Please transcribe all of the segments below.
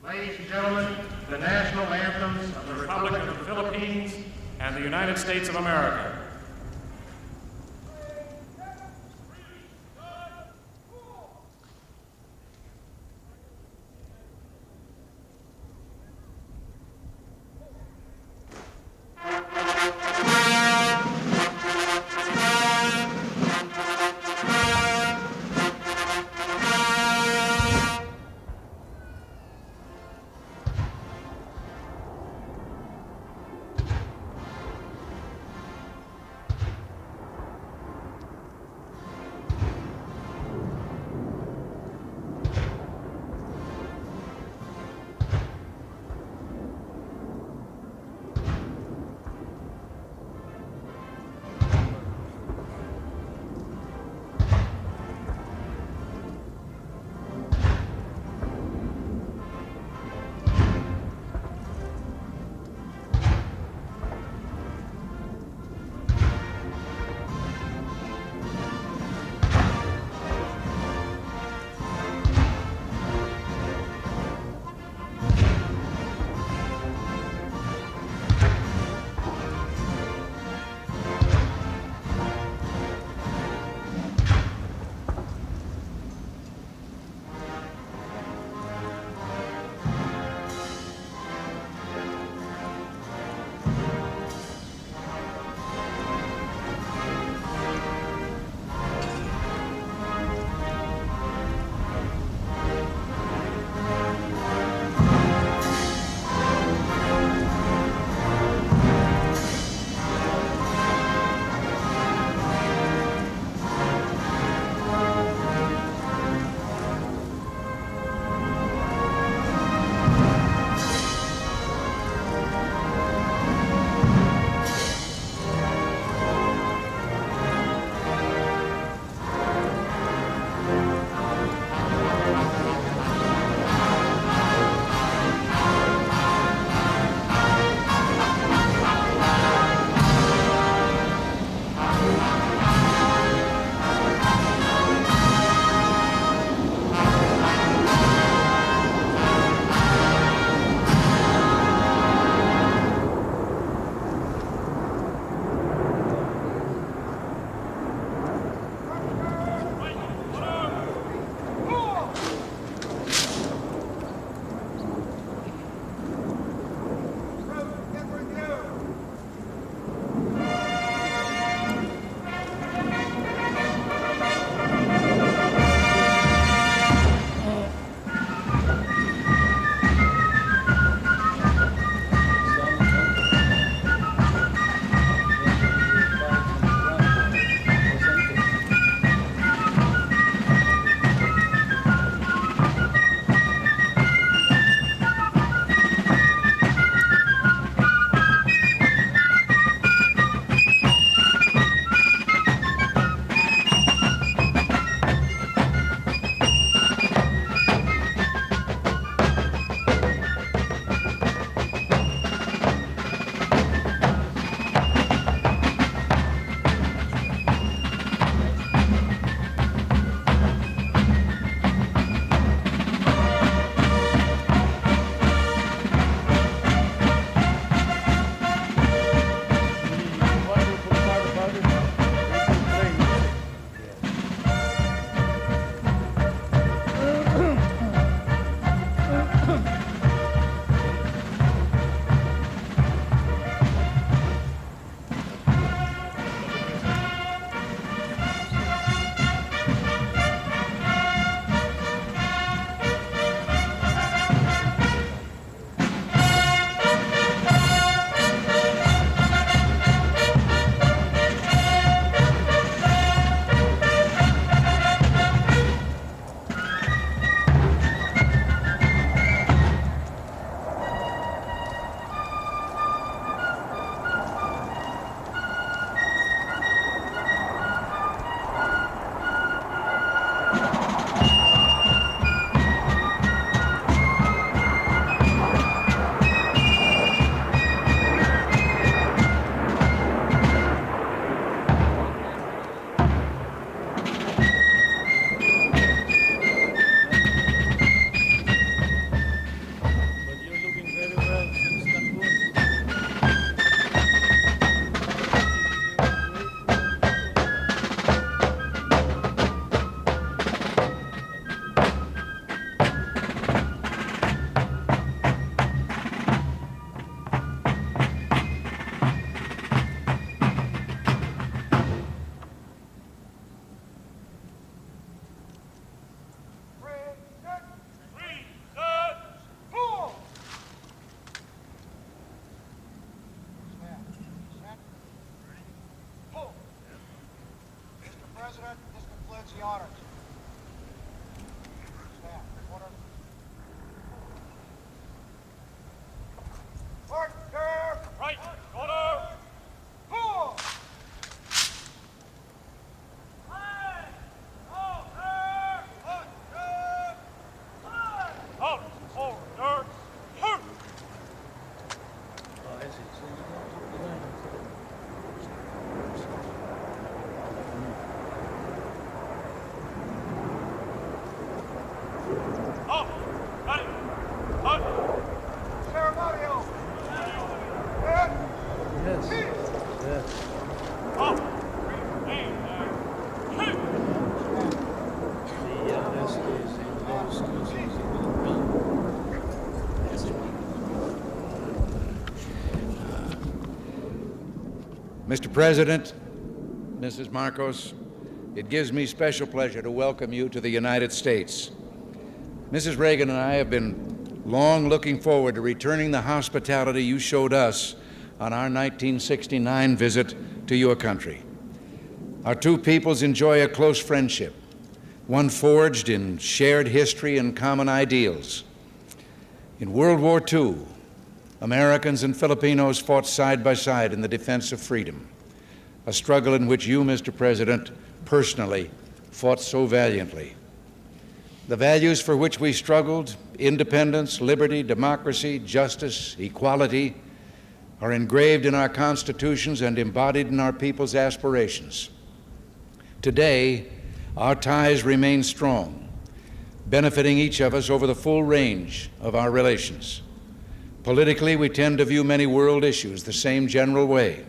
Ladies and gentlemen, the national anthems of the Republic of the Philippines and the United States of America. That's the honors. Stand. Order. Order. Right. Order. Pull. Out. Order. Hurt. Up. Ready. Up. Ceremonial. Yes. Up. Aim. Shoot. Mr. President, Mrs. Marcos, it gives me special pleasure to welcome you to the United States. Mrs. Reagan and I have been long looking forward to returning the hospitality you showed us on our 1969 visit to your country. Our two peoples enjoy a close friendship, one forged in shared history and common ideals. In World War II, Americans and Filipinos fought side by side in the defense of freedom, a struggle in which you, Mr. President, personally fought so valiantly. The values for which we struggled, independence, liberty, democracy, justice, equality, are engraved in our constitutions and embodied in our people's aspirations. Today, our ties remain strong, benefiting each of us over the full range of our relations. Politically, we tend to view many world issues the same general way.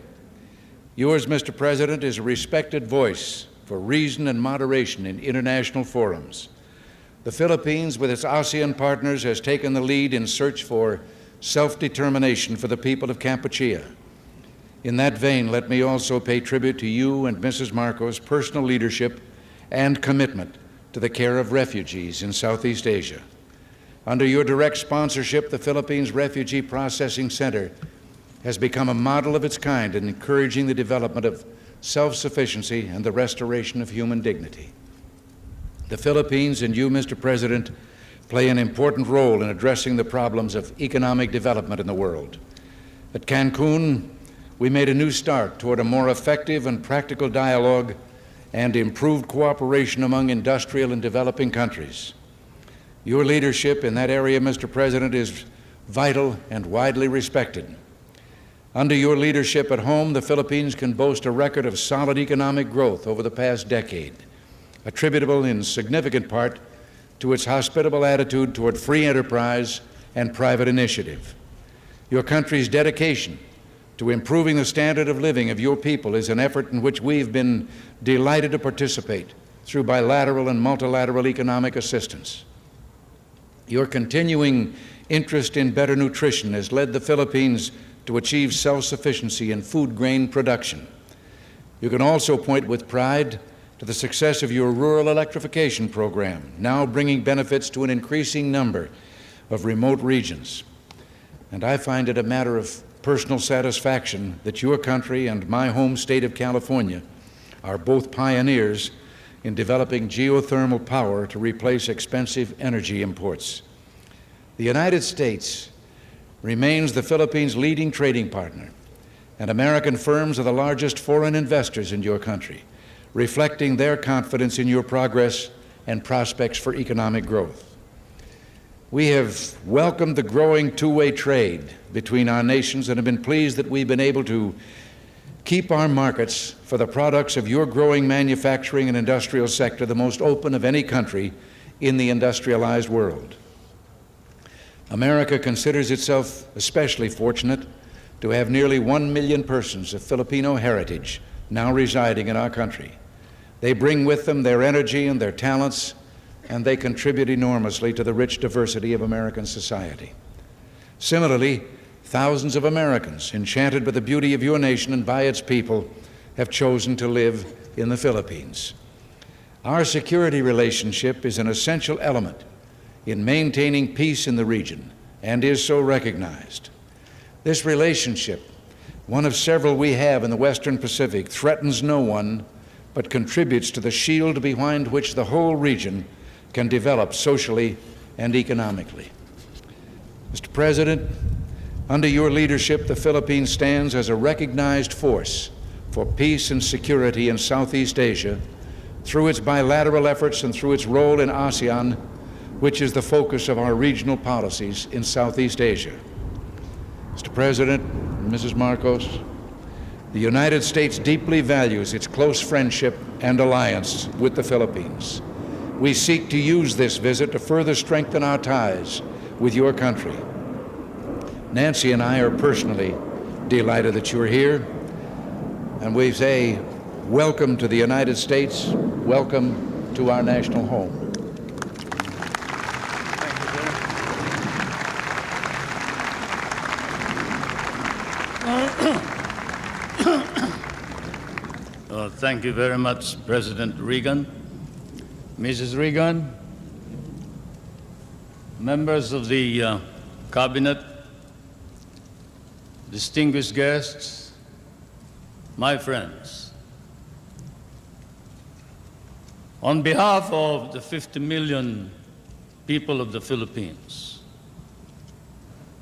Yours, Mr. President, is a respected voice for reason and moderation in international forums. The Philippines, with its ASEAN partners, has taken the lead in search for self-determination for the people of Kampuchea. In that vein, let me also pay tribute to you and Mrs. Marcos' personal leadership and commitment to the care of refugees in Southeast Asia. Under your direct sponsorship, the Philippines Refugee Processing Center has become a model of its kind in encouraging the development of self-sufficiency and the restoration of human dignity. The Philippines and you, Mr. President, play an important role in addressing the problems of economic development in the world. At Cancun, we made a new start toward a more effective and practical dialogue and improved cooperation among industrial and developing countries. Your leadership in that area, Mr. President, is vital and widely respected. Under your leadership at home, the Philippines can boast a record of solid economic growth over the past decade, attributable in significant part to its hospitable attitude toward free enterprise and private initiative. Your country's dedication to improving the standard of living of your people is an effort in which we've been delighted to participate through bilateral and multilateral economic assistance. Your continuing interest in better nutrition has led the Philippines to achieve self-sufficiency in food grain production. You can also point with pride to the success of your rural electrification program, now bringing benefits to an increasing number of remote regions. And I find it a matter of personal satisfaction that your country and my home state of California are both pioneers in developing geothermal power to replace expensive energy imports. The United States remains the Philippines' leading trading partner, and American firms are the largest foreign investors in your country, reflecting their confidence in your progress and prospects for economic growth. We have welcomed the growing two-way trade between our nations and have been pleased that we've been able to keep our markets for the products of your growing manufacturing and industrial sector the most open of any country in the industrialized world. America considers itself especially fortunate to have nearly 1 million persons of Filipino heritage now residing in our country. They bring with them their energy and their talents, and they contribute enormously to the rich diversity of American society. Similarly, thousands of Americans, enchanted by the beauty of your nation and by its people, have chosen to live in the Philippines. Our security relationship is an essential element in maintaining peace in the region and is so recognized. This relationship, one of several we have in the Western Pacific, threatens no one but contributes to the shield behind which the whole region can develop socially and economically. Mr. President, under your leadership, the Philippines stands as a recognized force for peace and security in Southeast Asia through its bilateral efforts and through its role in ASEAN, which is the focus of our regional policies in Southeast Asia. Mr. President, Mrs. Marcos, the United States deeply values its close friendship and alliance with the Philippines. We seek to use this visit to further strengthen our ties with your country. Nancy and I are personally delighted that you're here, and we say welcome to the United States, welcome to our national home. Thank you very much, President Reagan. Mrs. Reagan, members of the Cabinet, distinguished guests, my friends. On behalf of the 50 million people of the Philippines,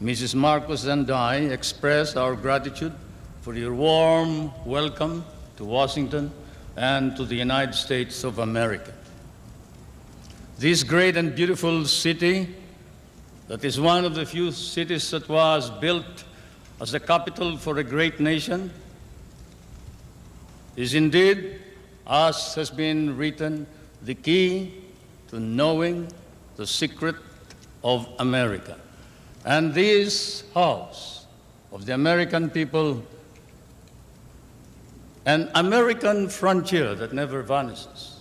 Mrs. Marcos and I express our gratitude for your warm welcome to Washington and to the United States of America. This great and beautiful city, that is one of the few cities that was built as the capital for a great nation, is indeed, as has been written, the key to knowing the secret of America. And this house of the American people, an American frontier that never vanishes.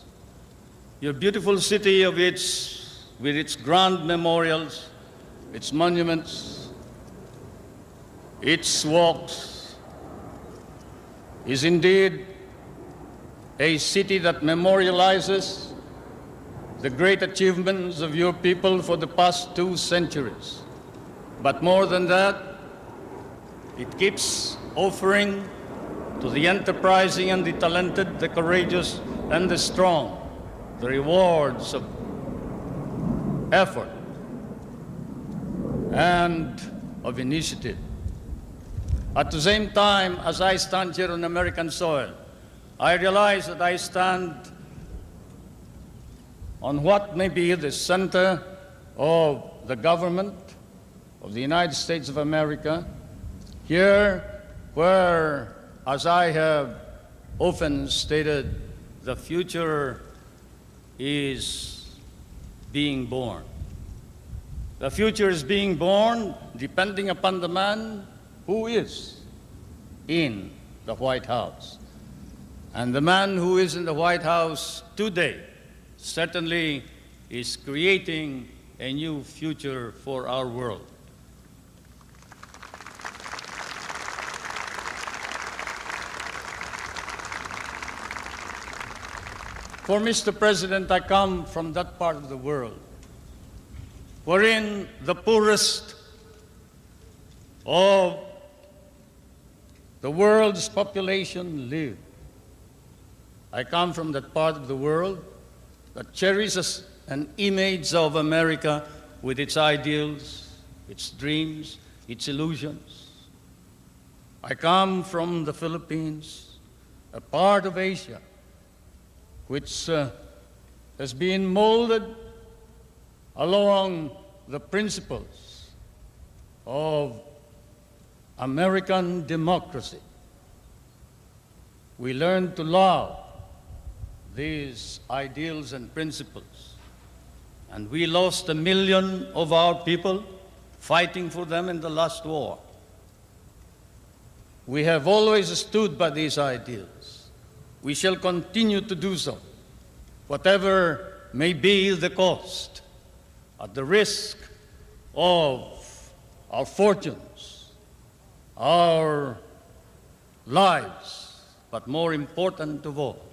Your beautiful city with its grand memorials, its monuments, its walks, is indeed a city that memorializes the great achievements of your people for the past 2 centuries. But more than that, it keeps offering to the enterprising and the talented, the courageous and the strong, the rewards of effort and of initiative. At the same time, as I stand here on American soil, I realize that I stand on what may be the center of the government of the United States of America, here where, as I have often stated, the future is being born. The future is being born depending upon the man who is in the White House. And the man who is in the White House today certainly is creating a new future for our world. For Mr. President, I come from that part of the world wherein the poorest of the world's population live. I come from that part of the world that cherishes an image of America with its ideals, its dreams, its illusions. I come from the Philippines, a part of Asia which has been molded along the principles of American democracy. We learned to love these ideals and principles, and we lost 1 million of our people fighting for them in the last war. We have always stood by these ideals. We shall continue to do so, whatever may be the cost, at the risk of our fortunes, our lives, but more important of all,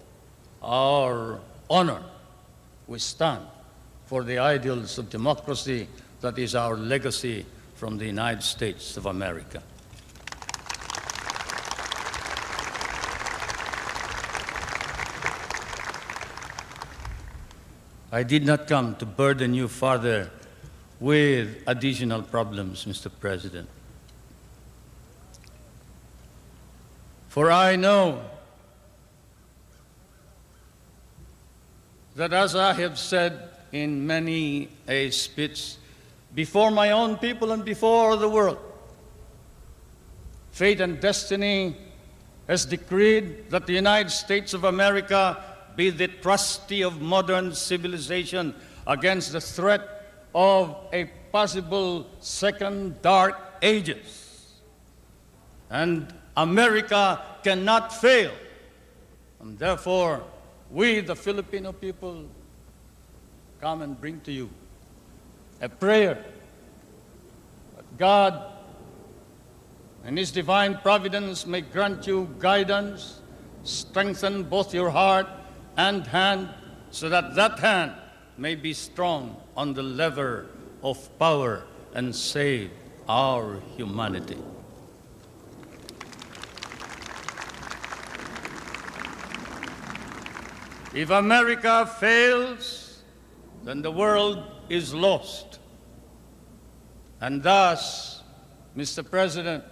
our honor. We stand for the ideals of democracy that is our legacy from the United States of America. I did not come to burden you further with additional problems, Mr. President. For I know that, as I have said in many a speech before my own people and before the world, fate and destiny has decreed that the United States of America be the trustee of modern civilization against the threat of a possible second dark ages. And America cannot fail. And therefore, we, the Filipino people, come and bring to you a prayer that God and His divine providence may grant you guidance, strengthen both your heart and hand, so that that hand may be strong on the lever of power and save our humanity. If America fails, then the world is lost. And thus, Mr. President,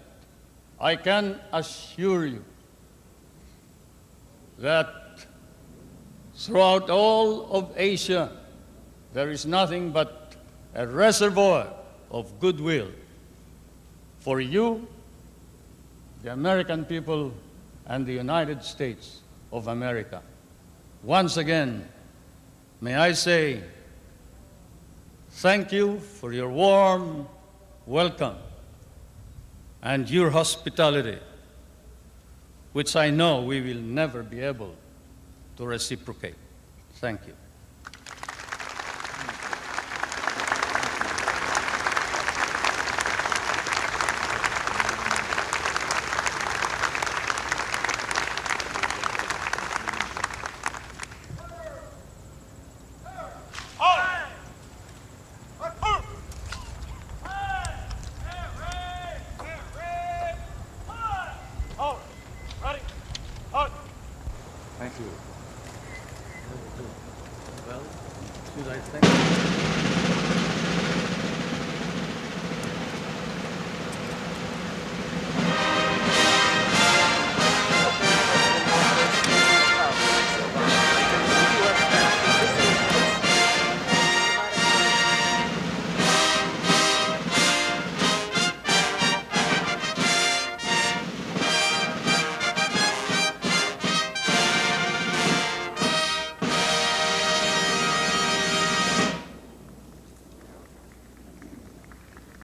I can assure you that throughout all of Asia, there is nothing but a reservoir of goodwill for you, the American people, and the United States of America. Once again, may I say thank you for your warm welcome and your hospitality, which I know we will never be able to reciprocate. Thank you. Ready. Thank you. Well, should I thank you?